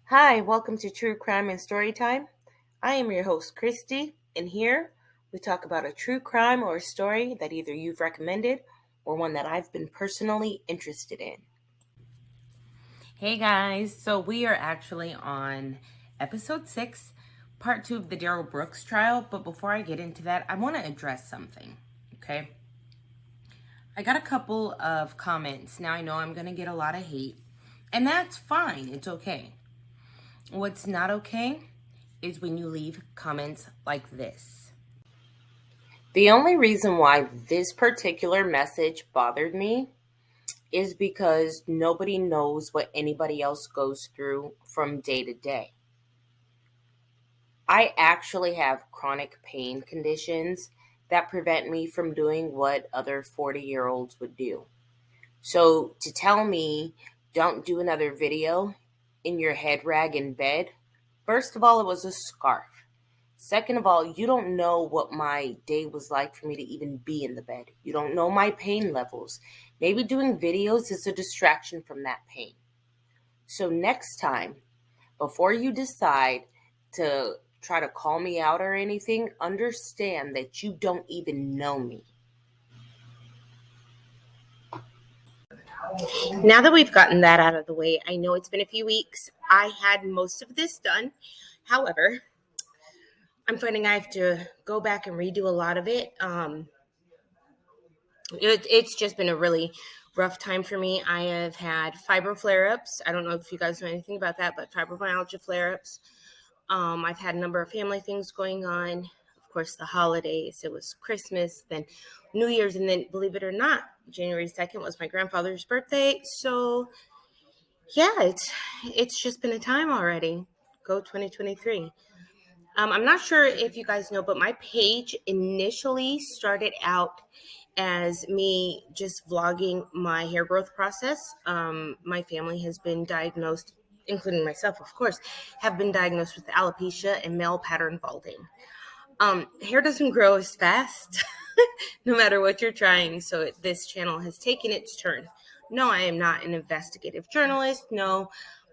Hi, welcome to True Crime and Storytime. I am your host, Christy, and here we talk about a true crime or a story that either you've recommended or one that I've been personally interested in. Hey guys, so we are actually on episode 6, part 2 of the Darrell Brooks trial, but before I get into that, I want to address something, okay? I got a couple of comments. Now I know I'm going to get a lot of hate, and that's fine, it's okay. What's not okay is when you leave comments like this. The only reason why this particular message bothered me is because nobody knows what anybody else goes through from day to day. I actually have chronic pain conditions that prevent me from doing what other 40-year-olds would do. So to tell me, don't do another video in your head rag in bed, first of all, it was a scarf. Second of all, you don't know what my day was like for me to even be in the bed. You don't know my pain levels. Maybe doing videos is a distraction from that pain. So next time, before you decide to try to call me out or anything, understand that you don't even know me. Now that we've gotten that out of the way, I know it's been a few weeks. I had most of this done. However, I'm finding I have to go back and redo a lot of it. It's just been a really rough time for me. I have had fibro flare-ups. I don't know if you guys know anything about that, but fibromyalgia flare-ups. I've had a number of family things going on. Of course, the holidays. It was Christmas, then New Year's, and then, believe it or not, January 2nd was my grandfather's birthday. So, yeah, it's just been a time already. Go 2023. I'm not sure if you guys know, but my page initially started out as me just vlogging my hair growth process. My family has been diagnosed, including myself, of course, have been diagnosed with alopecia and male pattern balding. Hair doesn't grow as fast, no matter what you're trying. So this channel has taken its turn. No, I am not an investigative journalist. No,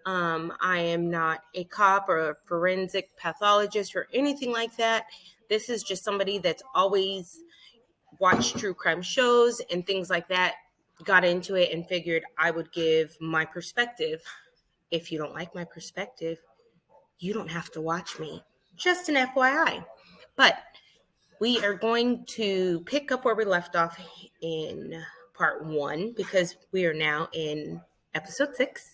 I am not a cop or a forensic pathologist or anything like that. This is just somebody that's always watched true crime shows and things like that, got into it and figured I would give my perspective. If you don't like my perspective, you don't have to watch me. Just an FYI. But we are going to pick up where we left off in part 1 because we are now in episode 6,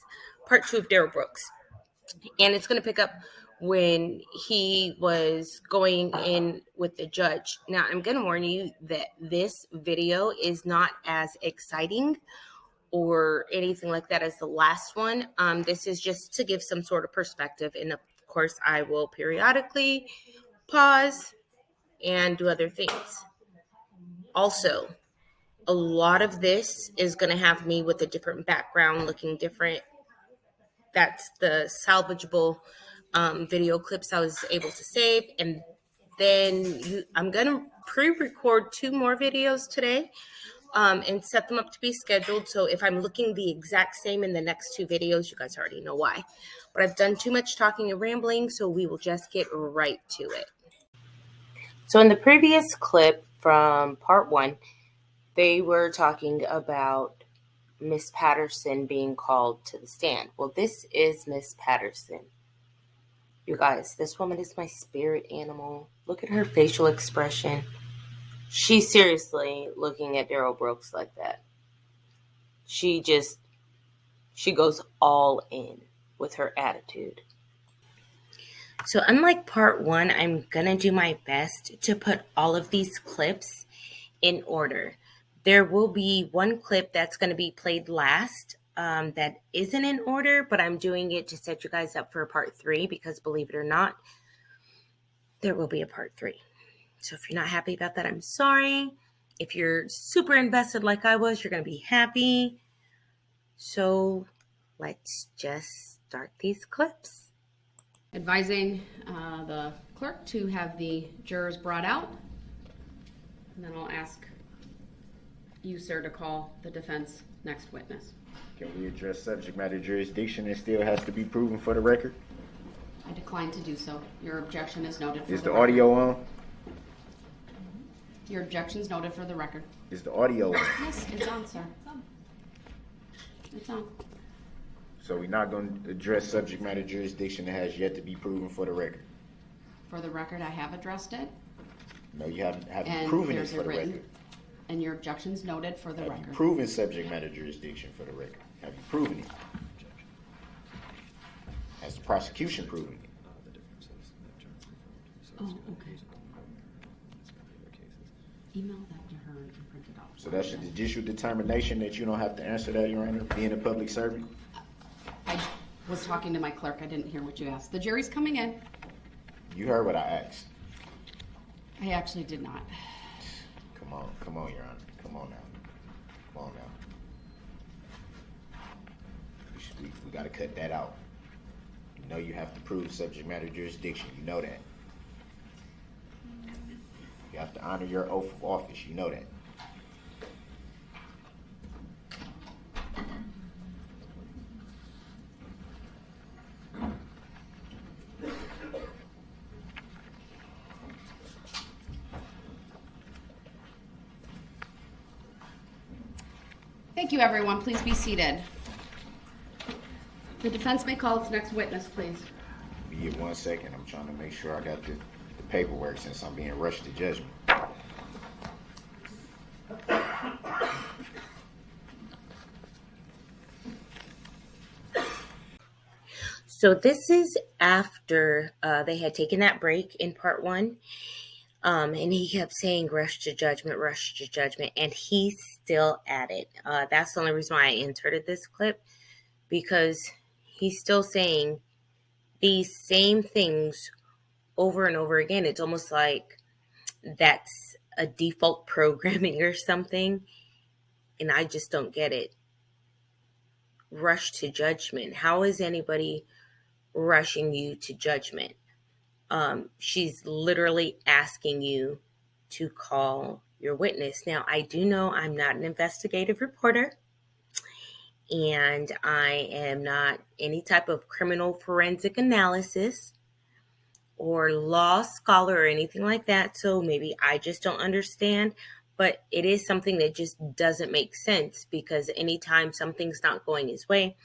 part 2 of Darrell Brooks. And it's going to pick up when he was going in with the judge. Now, I'm going to warn you that this video is not as exciting or anything like that as the last one. This is just to give some sort of perspective. And of course, I will periodically pause and do other things. Also, a lot of this is going to have me with a different background, looking different. That's the salvageable video clips I was able to save. And then I'm going to pre-record 2 more videos today and set them up to be scheduled. So if I'm looking the exact same in the next 2 videos, you guys already know why. But I've done too much talking and rambling, so we will just get right to it. So in the previous clip from part 1, they were talking about Miss Patterson being called to the stand. Well, this is Miss Patterson. You guys, this woman is my spirit animal. Look at her facial expression. She's seriously looking at Darrell Brooks like that. She goes all in with her attitude. So unlike part 1, I'm going to do my best to put all of these clips in order. There will be one clip that's going to be played last that isn't in order, but I'm doing it to set you guys up for a part 3 because, believe it or not, there will be a part 3. So if you're not happy about that, I'm sorry. If you're super invested like I was, you're going to be happy. So let's just start these clips. Advising the clerk to have the jurors brought out. And then I'll ask you, sir, to call the defense next witness. Can we address subject matter jurisdiction? It still has to be proven for the record. I decline to do so. Your objection is noted for Is the the record. audio on? Your objection is noted for the record. Is the audio on? Yes, it's on, sir. It's on. So we're not going to address subject matter jurisdiction that has yet to be proven for the record. For the record, I have addressed it. No, you haven't And proven it there's for a the written, record. and your objection's noted for the Have record. you proven subject matter jurisdiction for the record? Have you proven it? Has the prosecution proven it? Oh, okay. Email that to her and print it out. So that's a judicial determination that you don't have to answer that, Your Honor, being a public servant? I was talking to my clerk. I didn't hear what you asked. The jury's coming in. You heard what I asked. I actually did not. Come on, Your Honor. Come on now. We got to cut that out. You know you have to prove subject matter jurisdiction. You know that. You have to honor your oath of office. You know that. Thank you, everyone. Please be seated. The defense may call its next witness, please. Give me 1 second. I'm trying to make sure I got the paperwork since I'm being rushed to judgment. So this is after they had taken that break in part one. And he kept saying rush to judgment, and he's still at it. That's the only reason why I inserted this clip, because he's still saying these same things over and over again. It's almost like that's a default programming or something, and I just don't get it. Rush to judgment. How is anybody rushing you to judgment? She's literally asking you to call your witness. Now, I do know I'm not an investigative reporter, and I am not any type of criminal forensic analysis or law scholar or anything like that, so maybe I just don't understand, but it is something that just doesn't make sense, because anytime something's not going his way,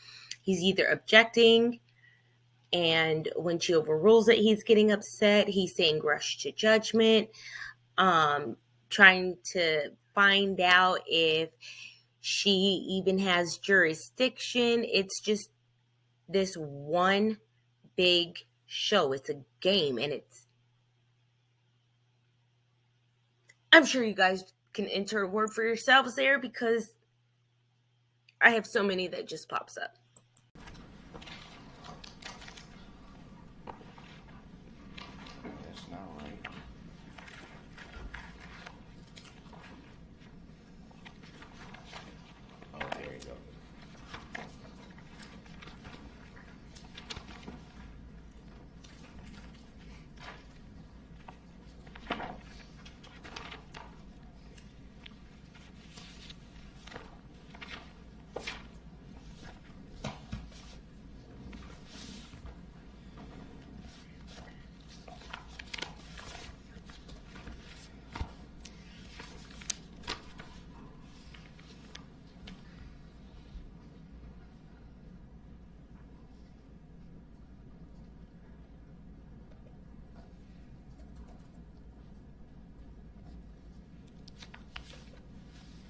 he's either objecting, and when she overrules it, he's getting upset. He's saying rush to judgment, trying to find out if she even has jurisdiction. It's just this one big show. It's a game, and I'm sure you guys can enter a word for yourselves there, because I have so many that just pops up. That's not right. Oh, there you go.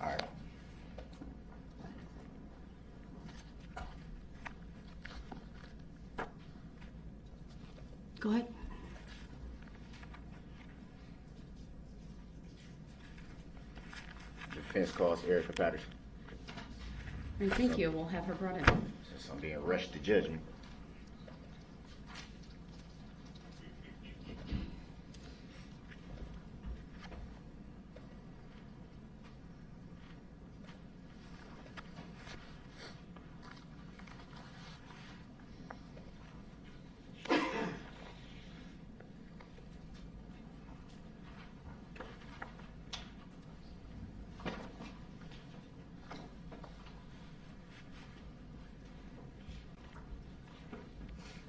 All right. Go ahead. Defense calls Erica Patterson. And thank you. We'll have her brought in. Since I'm being rushed to judgment.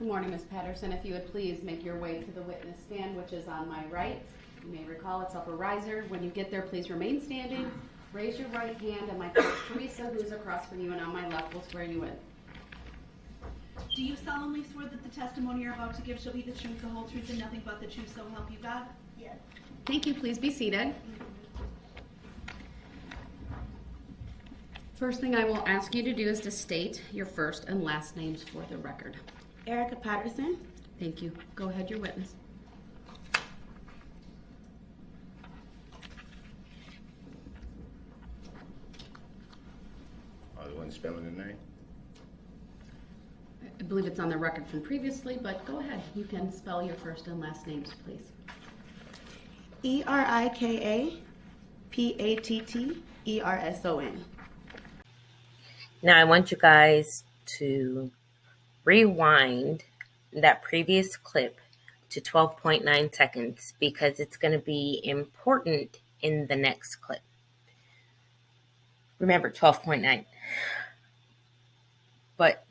Good morning, Ms. Patterson. If you would please make your way to the witness stand, which is on my right. You may recall it's up a riser. When you get there, please remain standing. Raise your right hand, and my clerk, Teresa, who's across from you and on my left, will swear you in. Do you solemnly swear that the testimony you're about to give shall be the truth, the whole truth, and nothing but the truth, so help you God? Yes. Thank you. Please be seated. First thing I will ask you to do is to state your first and last names for the record. Erica Patterson. Thank you. Go ahead, your witness. Oh, the one spelling the name? I believe it's on the record from previously, but go ahead. You can spell your first and last names, please. ErikaPatterson. Now I want you guys to rewind that previous clip to 12.9 seconds because it's going to be important in the next clip. Remember 12.9. But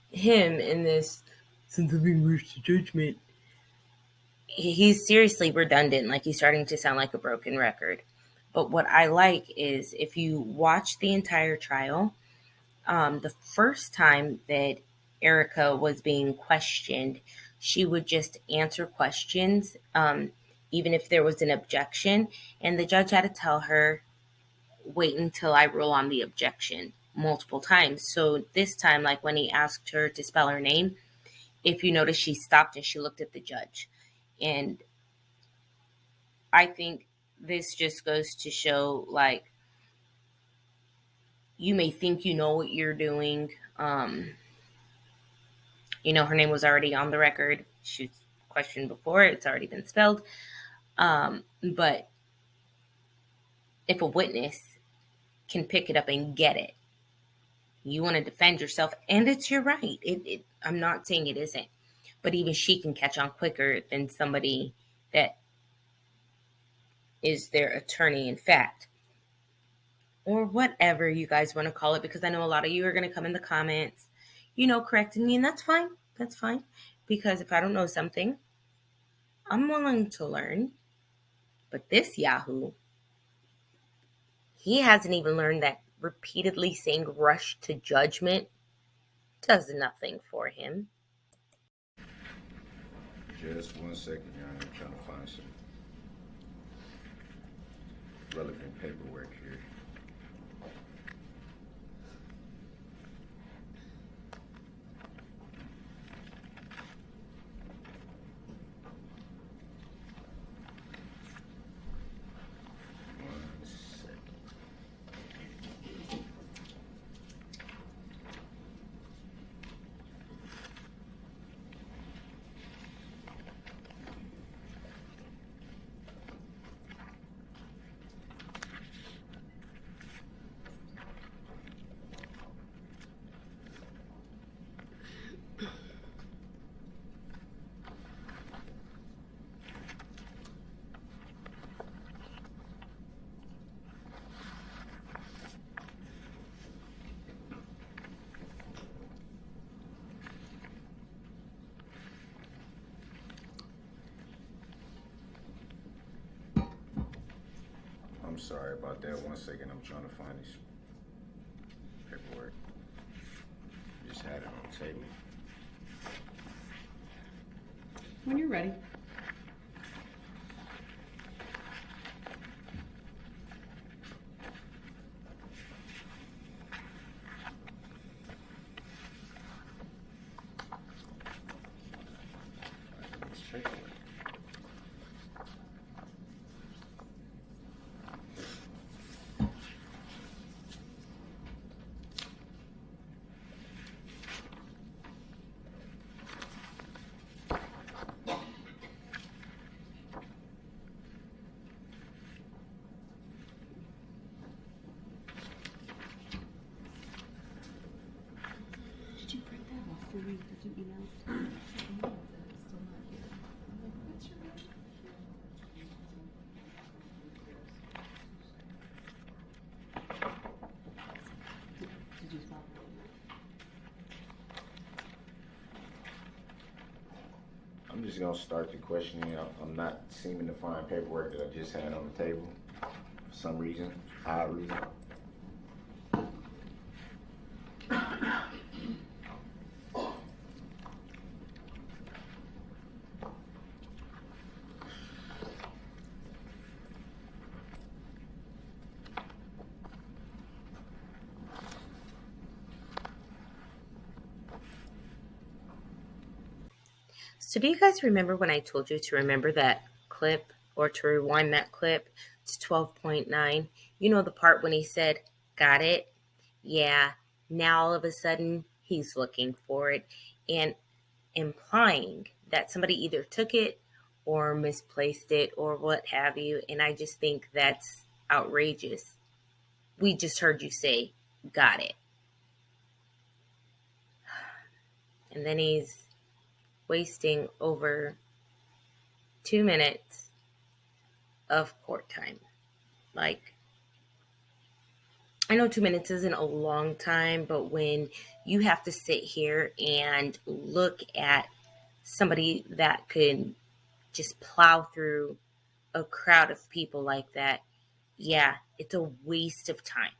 him in this sense of English judgment, he's seriously redundant. Like he's starting to sound like a broken record. But what I like is if you watch the entire trial, the first time that Erica was being questioned, she would just answer questions, even if there was an objection. And the judge had to tell her, wait until I rule on the objection multiple times. So this time, like when he asked her to spell her name, if you notice, she stopped and she looked at the judge. And I think this just goes to show, like, you may think you know what you're doing. Her name was already on the record. She was questioned before. It's already been spelled. But if a witness can pick it up and get it, you want to defend yourself, and it's your right. I'm not saying it isn't. But even she can catch on quicker than somebody that is their attorney in fact. Or whatever you guys want to call it, because I know a lot of you are going to come in the comments, correcting me, and that's fine. That's fine. Because if I don't know something, I'm willing to learn. But this Yahoo, he hasn't even learned that repeatedly saying rush to judgment does nothing for him. Just 1 second, Your Honor. I'm trying to find some relevant paperwork here. I'm sorry about that. 1 second, I'm trying to find this paperwork. Just had it on the table. When you're ready. This paperwork. Did you print that off for me? Did you email it to me? Still not here. I'm like, what's your name? Did you spell it? I'm just gonna start the questioning. I'm not seeming to find paperwork that I just had on the table for some reason, odd reason. So do you guys remember when I told you to remember that clip or to rewind that clip to 12.9? You know the part when he said, got it? Yeah. Now all of a sudden he's looking for it and implying that somebody either took it or misplaced it or what have you. And I just think that's outrageous. We just heard you say, got it. And then he's wasting over 2 minutes of court time. Like, I know 2 minutes isn't a long time, but when you have to sit here and look at somebody that could just plow through a crowd of people like that, yeah, it's a waste of time.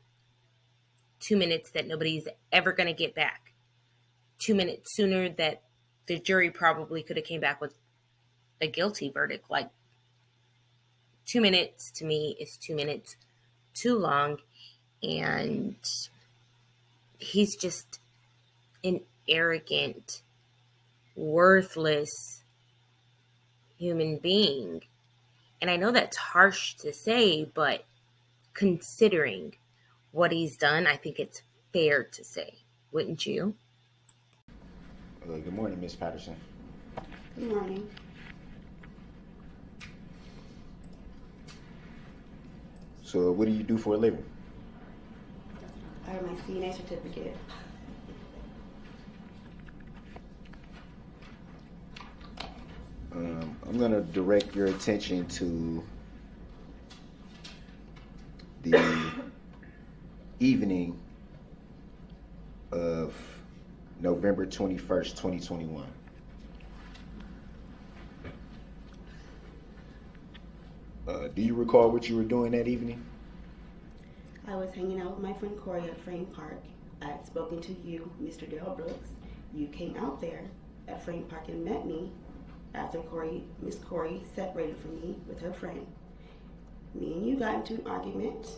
2 minutes that nobody's ever going to get back. 2 minutes sooner that the jury probably could have came back with a guilty verdict. Like, 2 minutes to me is 2 minutes too long, and he's just an arrogant, worthless human being. And I know that's harsh to say, but considering what he's done, I think it's fair to say, wouldn't you? Good morning, Miss Patterson. Good morning. So, what do you do for a living? I have my CNA certificate. I'm going to direct your attention to the evening of November 21st, 2021. Do you recall what you were doing that evening? I was hanging out with my friend Corey at Frame Park. I had spoken to you, Mr. Darrell Brooks. You came out there at Frame Park and met me after Miss Corey separated from me with her friend. Me and you got into an argument.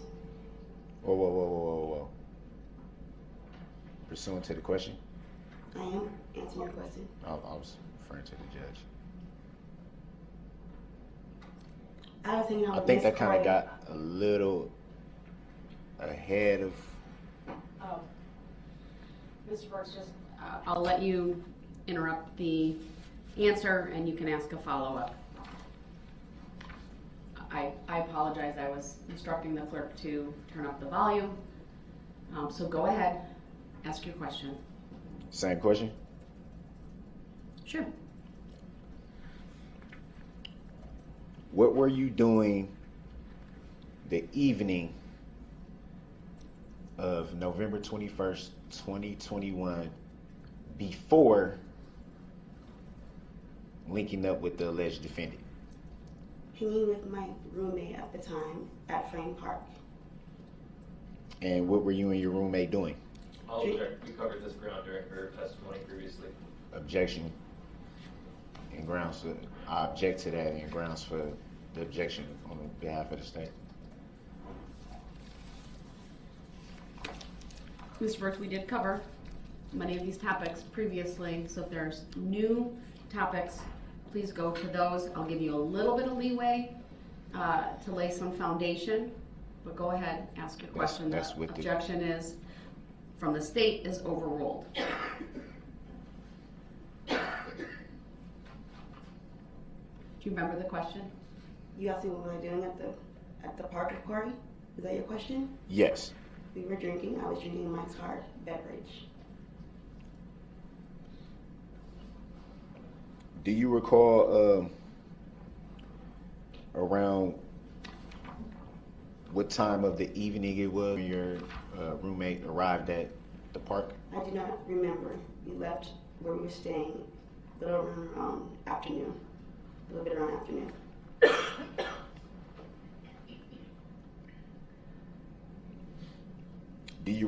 Whoa. Pursuant to the question? I am answering your question. I was referring to the judge. I was hanging out I with think Miss that kind Corey. of got a little ahead of. Mr. Brooks, just I'll let you interrupt the answer and you can ask a follow-up. I apologize. I was instructing the clerk to turn up the volume. So go ahead, ask your question. Same question? Sure. What were you doing the evening of November 21st, 2021 before linking up with the alleged defendant? Hanging with my roommate at the time at Frame Park. And what were you and your roommate doing? I'll object. We covered this ground during her testimony previously. Objection and grounds for, I object to that and grounds for the objection on behalf of the state. Mr. Brooks, we did cover many of these topics previously, so if there's new topics, please go to those. I'll give you a little bit of leeway to lay some foundation, but go ahead, ask your question. That's The with the objection is from the state is overruled. Do you remember the question? You asked me what was I doing at the park with Corey? Is that your question? Yes. We were drinking. I was drinking Mike's Hard beverage. Do you recall around what time of the evening it was when your roommate arrived at the park? I do not remember. We left where we were staying a little around afternoon. A little bit around afternoon. Do you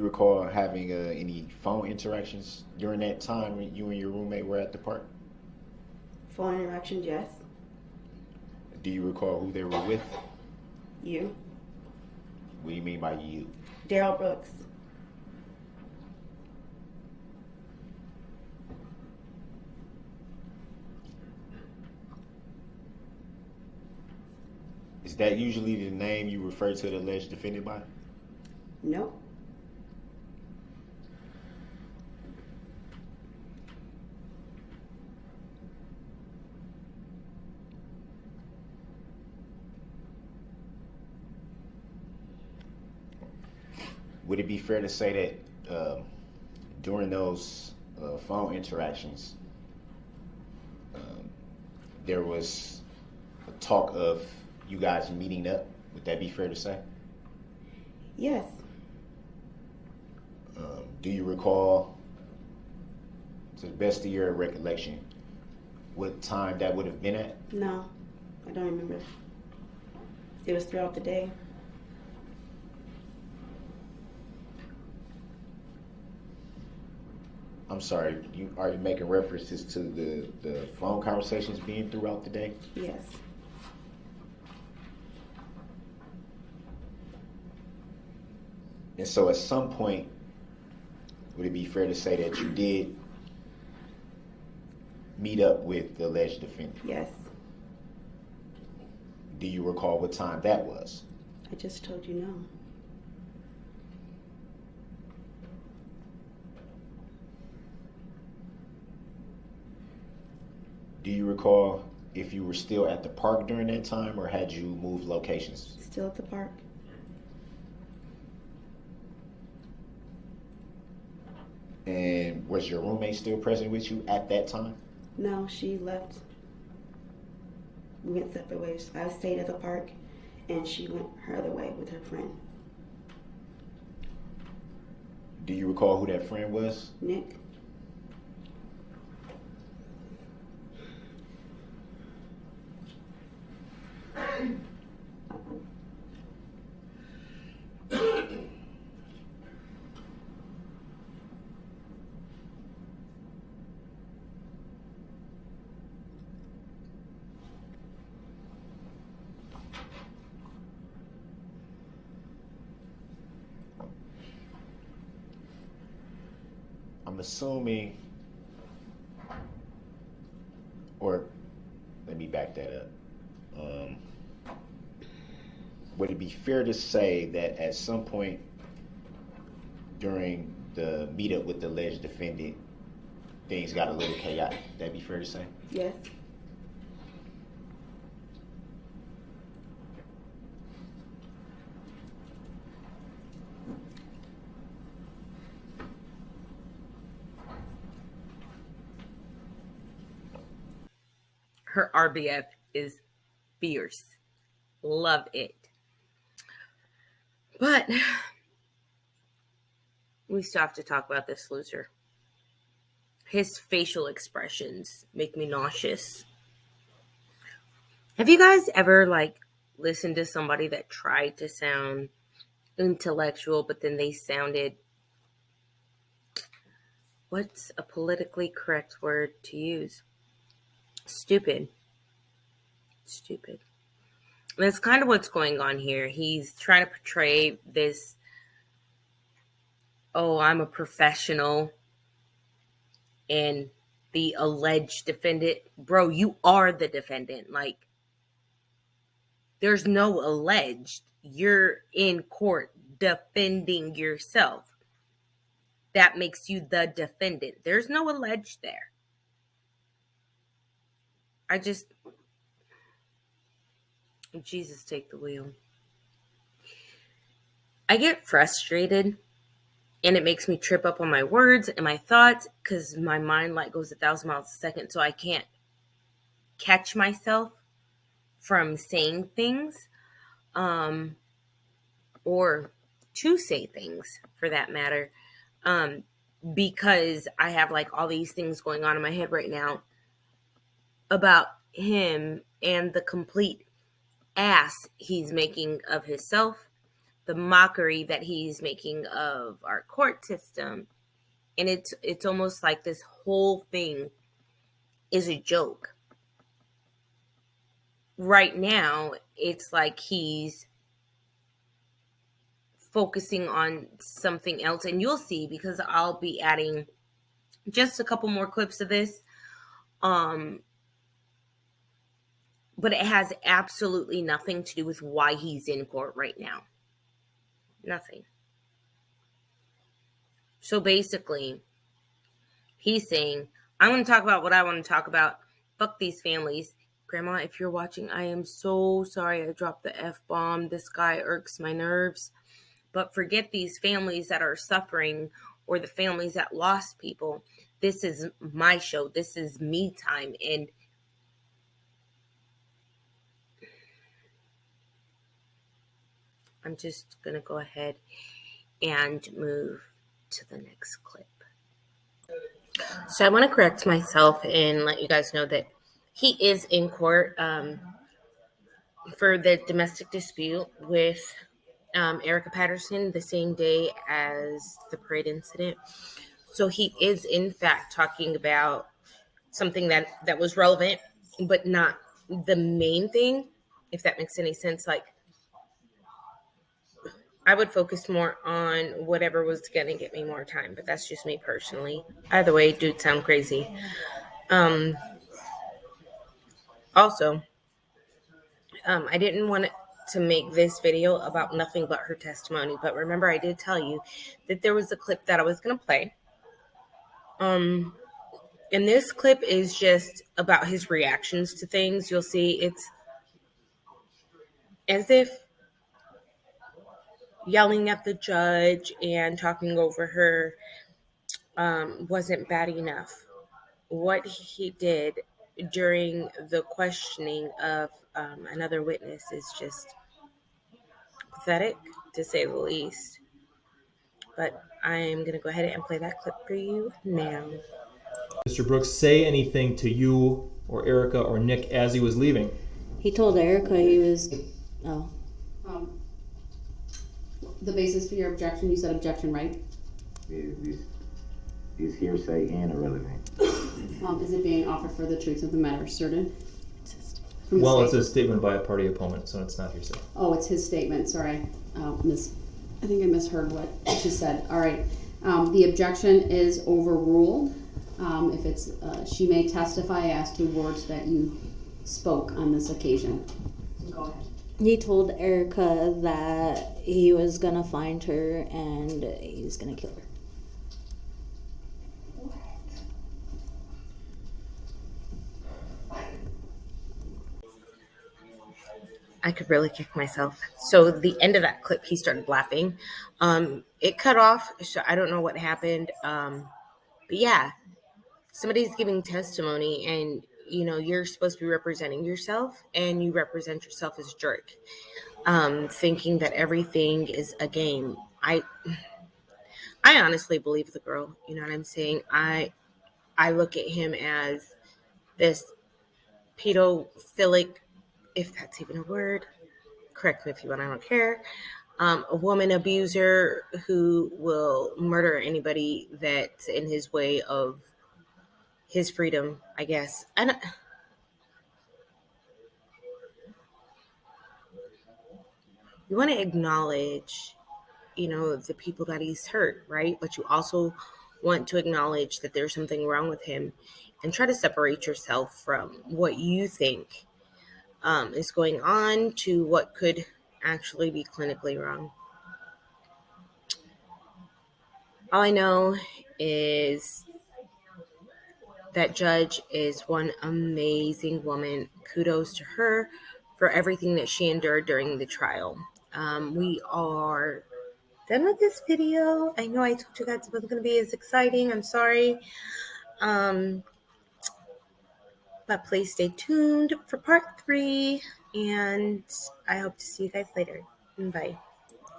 recall having any phone interactions during that time when you and your roommate were at the park? Phone interactions, yes. Do you recall who they were with? You. What do you mean by you? Darrell Brooks. Is that usually the name you refer to the alleged defendant by? Nope. Would it be fair to say that during those phone interactions, there was a talk of you guys meeting up? Would that be fair to say? Yes. Do you recall, to the best of your recollection, what time that would have been at? No, I don't remember. It was throughout the day. I'm sorry, are you making references to the phone conversations being throughout the day? Yes. And so at some point, would it be fair to say that you did meet up with the alleged defendant? Yes. Do you recall what time that was? I just told you no. Do you recall if you were still at the park during that time or had you moved locations? Still at the park. And was your roommate still present with you at that time? No, she left. We went separate ways. I stayed at the park and she went her other way with her friend. Do you recall who that friend was? Nick. I'm assuming, or let me back that up. Would it be fair to say that at some point during the meetup with the alleged defendant, things got a little chaotic? That'd be fair to say? Yes. Her RBF is fierce. Love it. But we still have to talk about this loser. His facial expressions make me nauseous. Have you guys ever listened to somebody that tried to sound intellectual, but then they sounded, what's a politically correct word to use? Stupid. And that's kind of what's going on here. He's trying to portray this, oh, I'm a professional, and the alleged defendant. Bro, you are the defendant. There's no alleged. You're in court defending yourself. That makes you the defendant. There's no alleged there. Jesus, take the wheel. I get frustrated and it makes me trip up on my words and my thoughts because my mind goes 1,000 miles a second, so I can't catch myself from saying things or to say things for that matter, because I have like all these things going on in my head right now about him and the complete ass he's making of himself, the mockery that he's making of our court system. And it's almost like this whole thing is a joke. Right now, it's like he's focusing on something else, and you'll see because I'll be adding just a couple more clips of this. But it has absolutely nothing to do with why he's in court right now. Nothing. So basically, he's saying, I want to talk about what I want to talk about. Fuck these families. Grandma, if you're watching, I am so sorry I dropped the F-bomb. This guy irks my nerves. But forget these families that are suffering or the families that lost people. This is my show. This is me time. And I'm just going to go ahead and move to the next clip. So I want to correct myself and let you guys know that he is in court for the domestic dispute with Erica Patterson the same day as the parade incident. So he is in fact talking about something that was relevant, but not the main thing, if that makes any sense. Like, I would focus more on whatever was going to get me more time, but that's just me personally. Either way, dude sound crazy. Also, I didn't want to make this video about nothing but her testimony, but remember I did tell you that there was a clip that I was going to play. And this clip is just about his reactions to things. You'll see it's as if yelling at the judge and talking over her wasn't bad enough. What he did during the questioning of another witness is just pathetic, to say the least. But I'm going to go ahead and play that clip for you now. Mr. Brooks say anything to you or Erica or Nick as he was leaving? He told Erica he was, oh, The basis for your objection, you said objection, right? Is hearsay and irrelevant. Is it being offered for the truth of the matter asserted? Well, it's a statement by a party opponent, so it's not hearsay. Oh, it's his statement, sorry. I think I misheard what she said. All right, the objection is overruled. If it's, she may testify as to words that you spoke on this occasion. Go ahead. he told Erica that he was gonna find her and he's gonna kill her. I could really kick myself. So the end of that clip, he started laughing. It cut off, so I don't know what happened. But yeah, somebody's giving testimony and, you know, you're supposed to be representing yourself and you represent yourself as a jerk, thinking that everything is a game. I honestly believe the girl, you know what I'm saying? I look at him as this pedophilic, if that's even a word, correct me if you want, I don't care, a woman abuser who will murder anybody that's in his way of his freedom, I guess. And you want to acknowledge, you know, the people that he's hurt, right? But you also want to acknowledge that there's something wrong with him and try to separate yourself from what you think is going on to what could actually be clinically wrong. All I know is that judge is one amazing woman. Kudos to her for everything that she endured during the trial. We are done with this video. I know I told you guys it wasn't going to be as exciting. I'm sorry. But please stay tuned for part 3. And I hope to see you guys later. Bye.